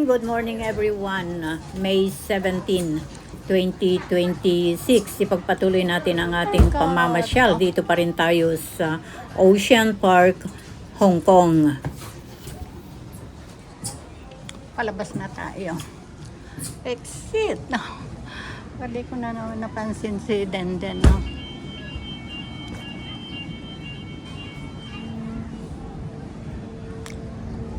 good morning everyone. May 17, 2026. Ipagpatuloy natin ang ating pamamasyal. Dito pa rin tayo sa Ocean Park, Hong Kong. Palabas na tayo. Exit. No. Pwede ko na naman napansin si Denden. No?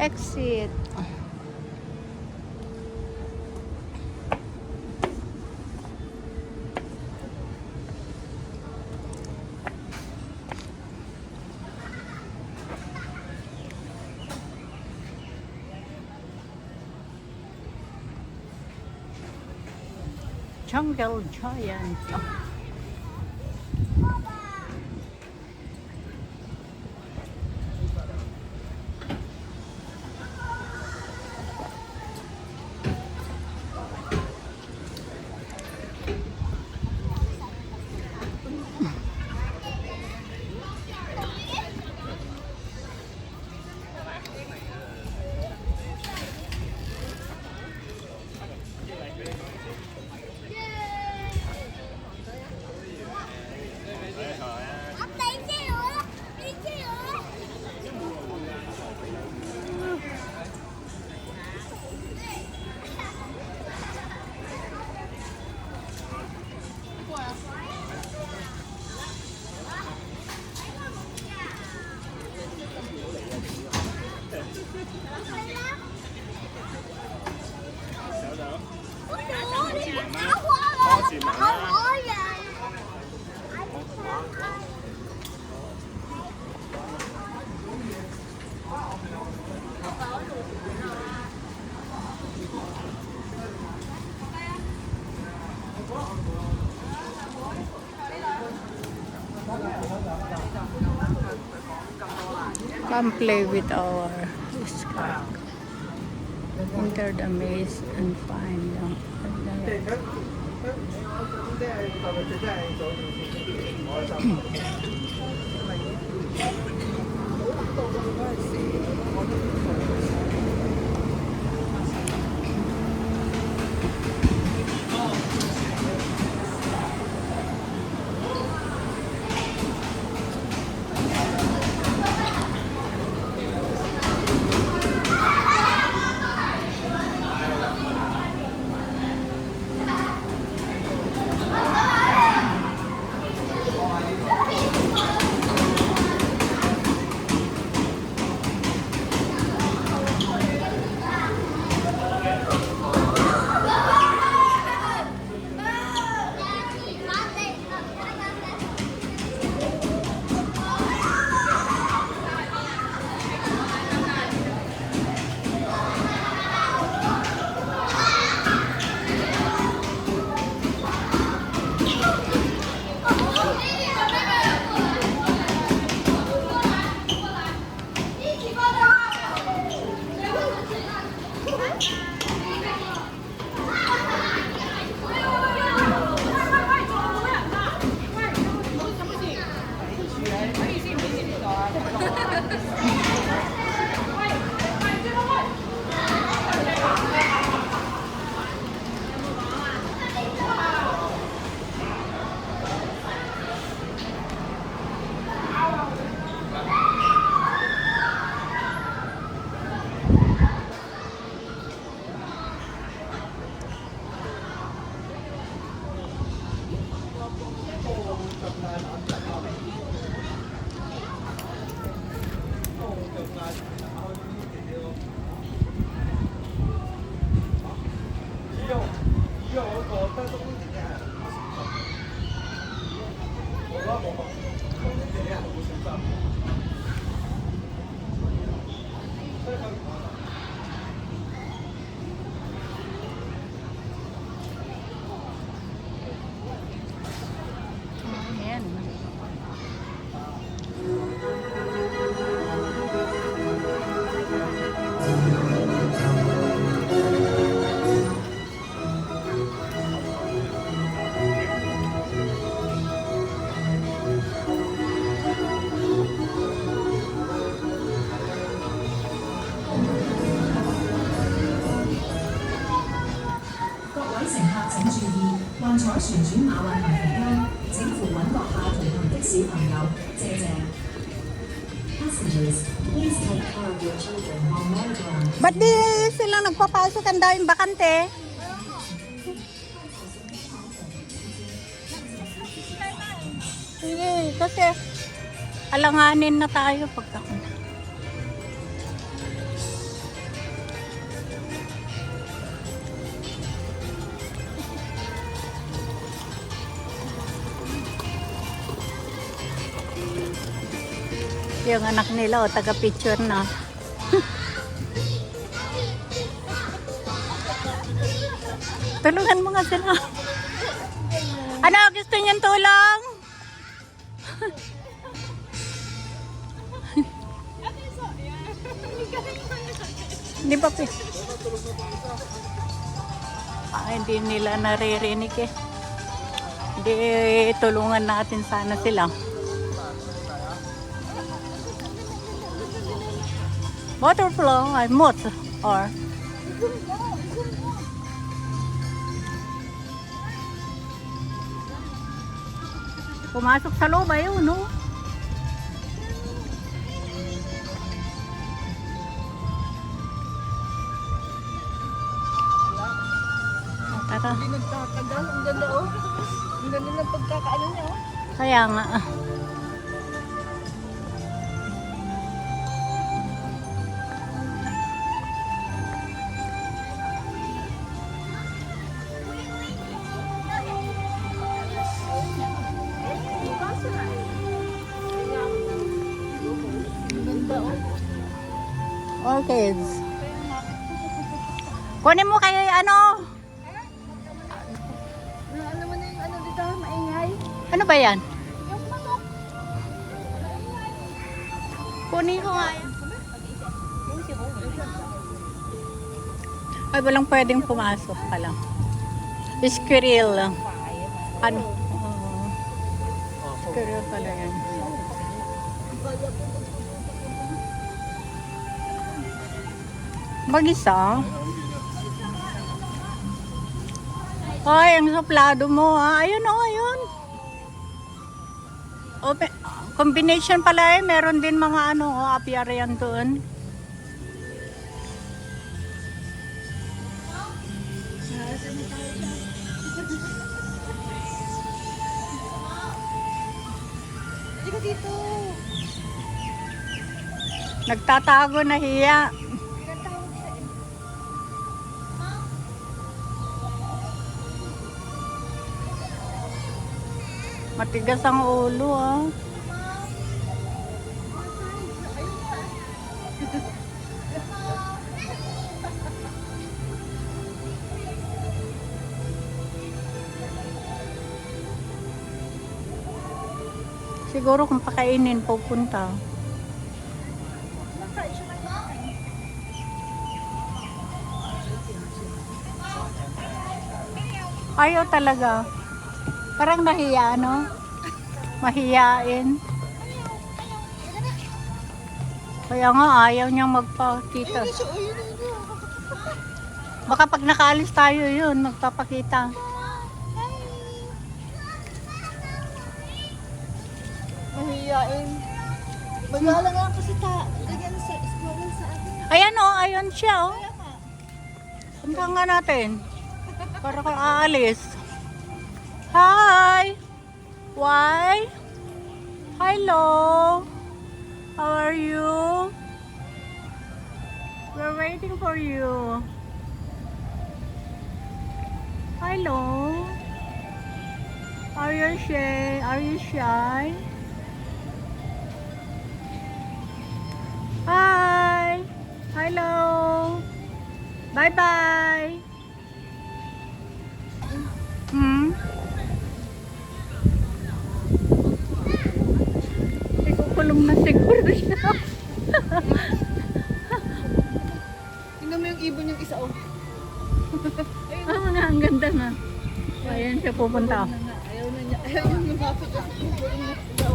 Exit. Jungle Giant. Come play with our scarf. Enter the maze and find them. 請注意，運彩旋轉馬運行期間，請扶穩閣下同行的小朋友，謝謝。Passengers, please take care of your children while merry-go-round. Ba't di sila nagpapasok? Ang daming bakante. Sige, kasi alanganin na tayo pagka. Yung anak nila, taga-picture na. Tulungan mo nga sila. Ano, gusto niyong tulong? Hindi ba hindi nila naririnig eh. Hindi, tulungan natin sana sila. Butterfly, ay moth, or pumasok sa loob ayun, no? Tara. Hindi nagtatagal. Ang ganda oh. Ang ganda ng pagkakaano niya oh. Kaya nga. Orchids. Kunin mo kayo yung ano? Ano mo na yung ano dito, maingay? Ano ba yan? Yung manok. Kunin ko nga yan. Ay, walang pwedeng pumasok pala. Squirrel. Ano? Squirrel pala yan. Mag-isa? Ay, ang suplado mo ha. Ayun o, ayun. Open. Combination pala eh. Meron din mga ano, apiarian doon. Dito dito. Nagtatago na hiya. Matigas ang ulo ah. Siguro kung pakainin pupunta. Ayaw talaga. Parang nahiya, no? Mahiyain. Kaya nga, ayaw niyang magpakita. Baka pag nakaalis tayo yun, magpapakita. Mahihiyain. Magala nga kasi ganyan sa exploring sa akin. Ayan o, ayan siya o. Kaya nga. Punta nga natin. Para kang aalis. Hi! Why? Hello! How are you? We're waiting for you. Hello? Are you shy? Are you shy? Hi! Hello! Bye-bye! Ikukulong na siguro siya. Tingnan mo yung ibon yung isa oh. Ah, nga, ang ganda na. Ayan siya pupunta. Ayaw na niya. Ayaw yung lumapit sa ibon na daw.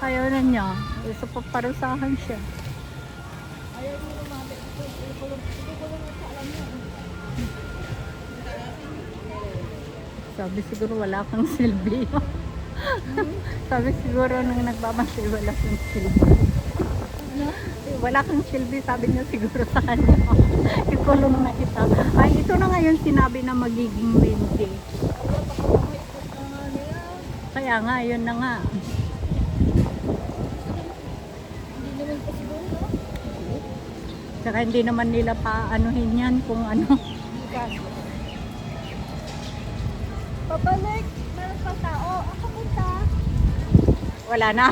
Ayaw na niya. Isa pa parusahan siya. Ayaw yung lumapit. Ikukulong sa alam niya. Sabi siguro wala kang silbi. Sabi siguro nung nagbabantay wala kang silbi. Ano? Wala kang silbi, sabi niya siguro sa kanya. Ikulong na kita. Ay, ito na ngayon sinabi na magiging windy. Kaya nga, yun na nga. Hindi naman pa siguro, no? Saka hindi naman nila paanuhin yan kung ano. Hindi pa. Pabalik! Meron pa tao. Ako punta. Wala na.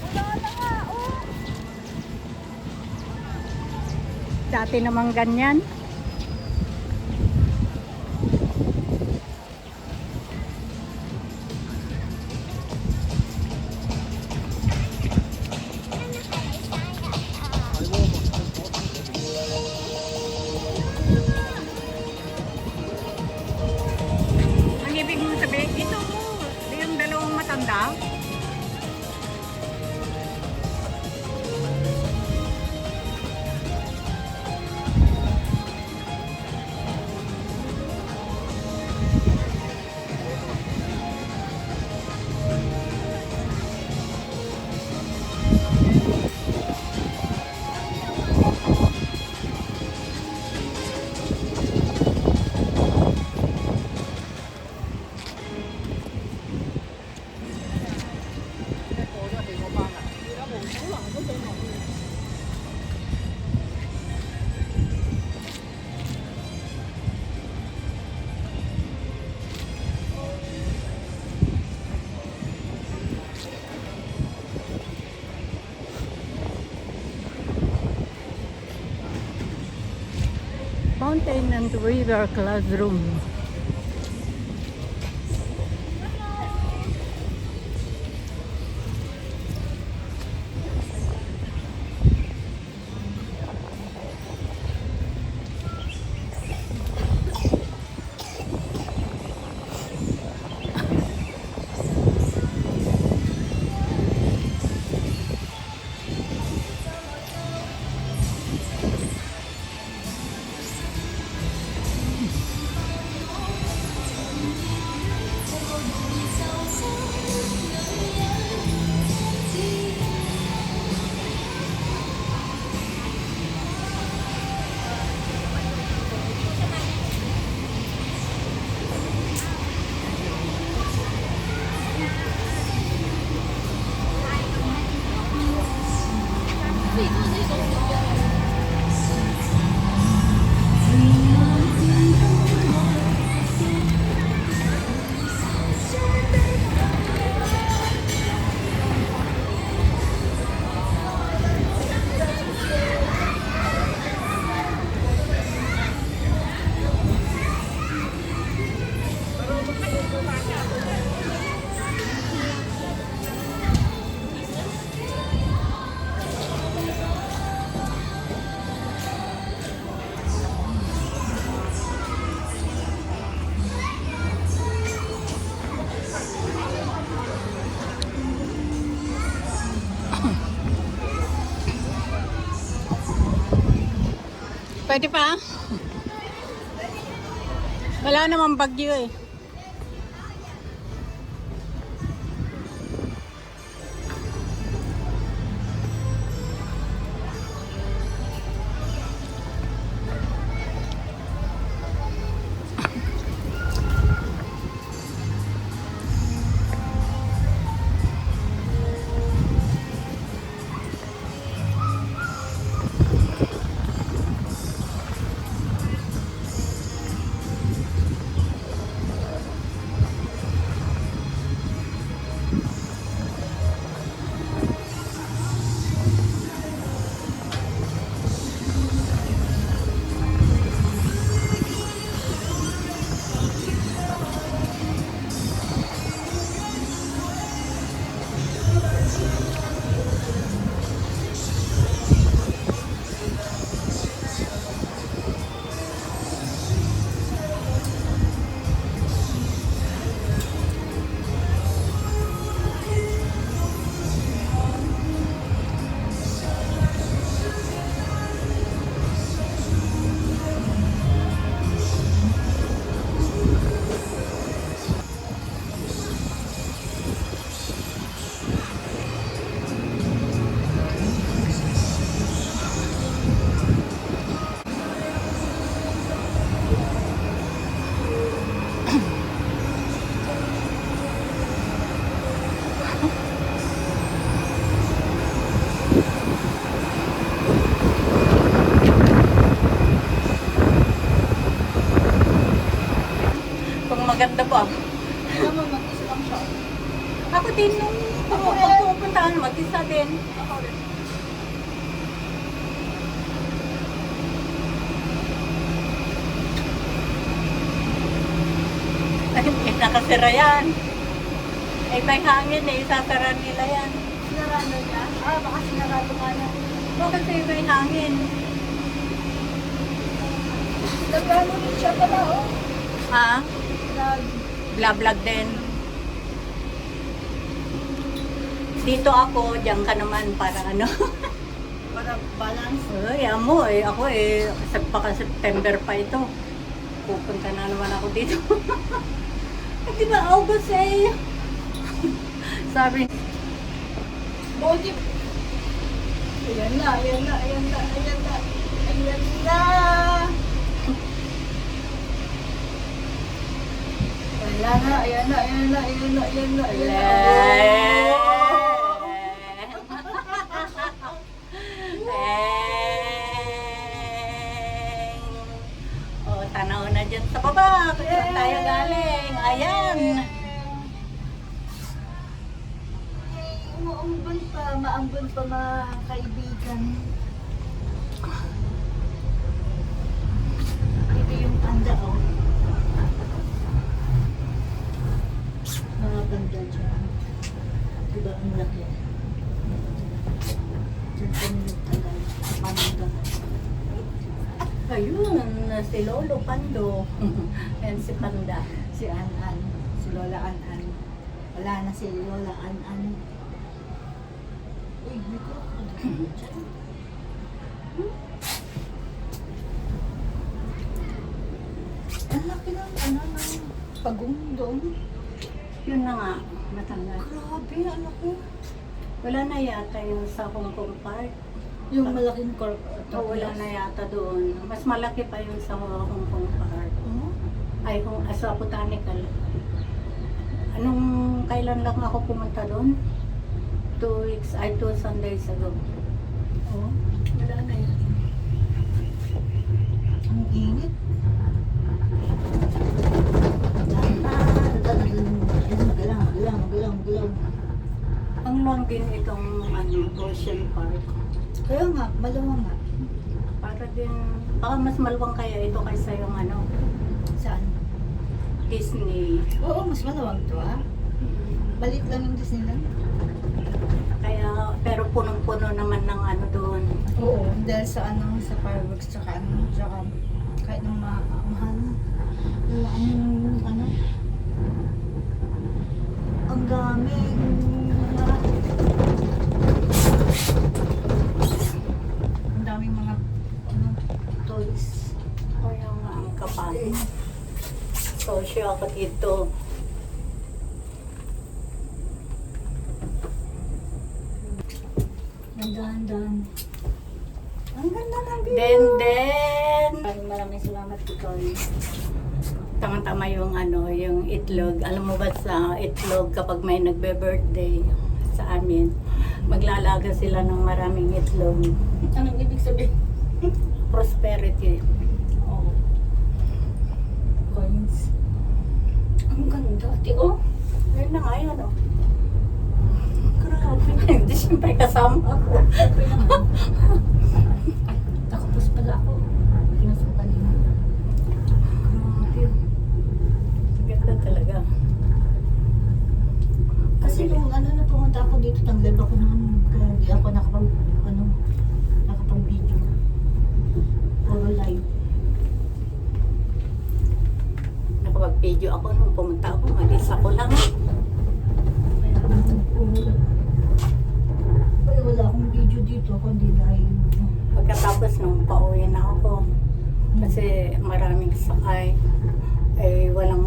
Wala na nga, oh! Dati namang ganyan. Ang ibig mong sabihin, ito mo, yung dalawang matanda. Mountain and River Classroom. Pwede pa? Wala namang bagyo eh. ganda ba? Alam mo, mag-isa lang siya. Ako din nung pupuntahan, mag-isa din. Ako rin. Ay, nakasira yan. Ay, may hangin eh, isasara nila yan. Sinarado niya? Ah, baka sinarado nga na. Bakit ay may hangin? Nagano rin siya pala, oh. Ha? Nag... Vlog din. Dito ako, diyan ka naman para ano. Para balance. Ay, amo eh. Ako eh, baka September pa ito. Pupunta na naman ako dito. At diba, August eh. Sabi, Body. Ayan na, ayan na, ayan na, ayan na. Ayan na. Wala na, ayan na, ayan na, ayan na, ayan na, ayan na. Oh, tanaw na dyan sa baba. Kung saan tayo galing. Ayan. Umuambon pa, maambon pa mga kaibigan. Ito yung anda, oh. Mga banda dyan. Diba ang laki? Diyan kami nagtagal. Mananggal. Ayun, si Lolo Pando. Ayan si Panda. Si An-An. Si Lola An-An. Wala na si Lola An-An. Uy, may crocodile dyan. Ang laki ng ano ng pagong doon. Yun na nga, matanggal. Grabe, ang laki. Wala na yata yung sa Hong Kong Park. Yung malaking corp. O wala na yata doon. Mas malaki pa yun sa Hong Kong Park. Oh? Ay, sa Botanical. Anong kailan lang ako pumunta doon? 2 weeks, ay 2 Sundays ago. Oh? Wala na yun. Ang init. Magalang. Ang long din itong Ocean Park. Kaya nga, malawang nga. Para din, baka mas maluwang kaya ito kaysa yung Saan? Disney. Oo, mas malawang to ah. Balit lang yung Disneyland. Kaya, pero punong-puno naman ng doon. Oo, dahil sa sa fireworks, tsaka kahit nung mahal. Ang dami. Ang daming mga toys. Kaya nga ang kapal. So, siya ako dito. Dahan-dahan. Ang ganda ng view. Then, Maraming salamat dito. tama-tama yung yung itlog. Alam mo ba sa itlog kapag may nagbe-birthday sa amin, maglalaga sila ng maraming itlog. Anong ibig sabihin? Prosperity. Oh. Coins. Ang ganda. Oh. Ayun na nga yun, oh. Grabe. Hindi siyempre kasama ako. Nakapos pala ako. Pinasok kanina. Grabe. Ganda talaga. Kasi nung na pumunta ako dito, tanglab ako noon. Kaya di ako nakapag-video. Puro live. Nakapag-video ako nung pumunta ako. Mag-isa ko lang. Ay, wala akong video dito, kundi live. Pagkatapos nung pauwi na ako, kasi maraming sakay, walang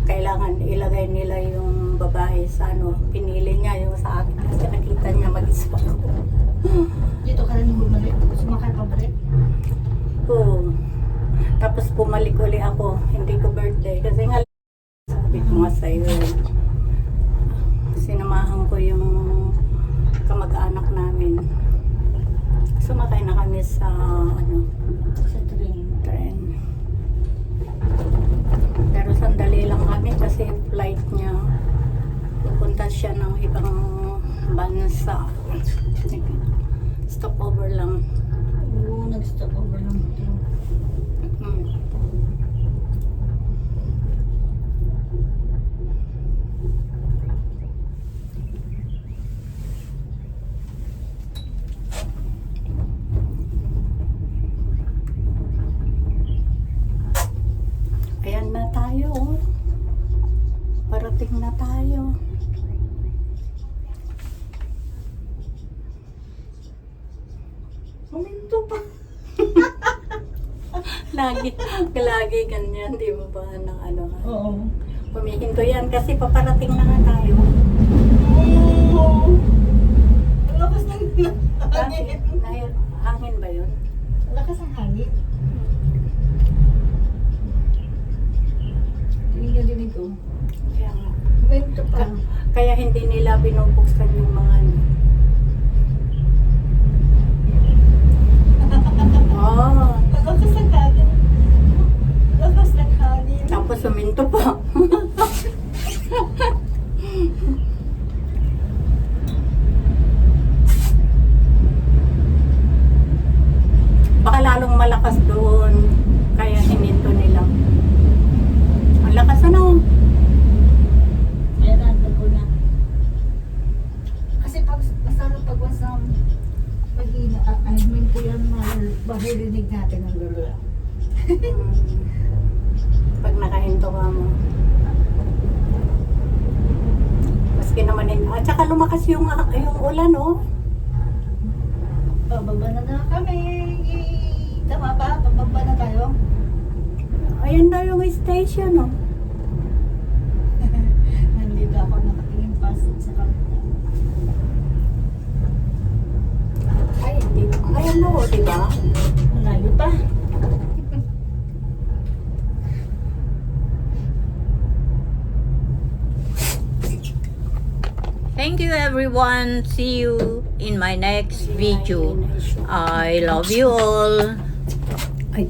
kailangan ilagay nila yung babae sa pinili niya yung sa akin kasi nakita niya mag-isa ako. Dito ka rin bumalik, sumakay pa balik. Oo. Tapos pumalik uli ako, hindi ko birthday kasi nga sabi ko nga sa'yo, sinamahan ko yung kamag-anak namin. Sumakay na kami sa Sa train. tren. Pero sandali ibang bansa. Stopover lang. Oo, nag-stop over lang ito. Hmm. Ayan na tayo. Oh. Parating na tayo. Huminto pa. Lagi ganyan, di mo ba, ng ano, Oo. humihinto yan kasi paparating na nga tayo. Oo. Ang lakas ng Bakit? hangin. Hangin ba yun? Ang lakas ng hangin. Dinig na dinig ko. Kaya nga. Huminto pa. Kaya hindi nila binubuksan yung mga ano. Oh, Ang lakas ng hangin. Ang lakas ng hangin. tapos huminto pa. Baka lalong malakas doon. Kaya hininto nila. Ang lakas ano? Ayan na, ko na. Kasi masarap pag wasang mahina, I mean po yan, maririnig natin ang lula. Pag nakahinto ka mo. Maski naman at saka lumakas yung ulan, oh. Pababa na kami. Tama ba? Pababa na tayo. Ayan na yung station, oh. Nandito ako nakatingin pa sa kapita. Ay, hindi. Ayan na, oh, diba? Malayo pa. Thank you, everyone. See you in my next video. I love you all. Ay,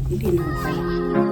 hindi na.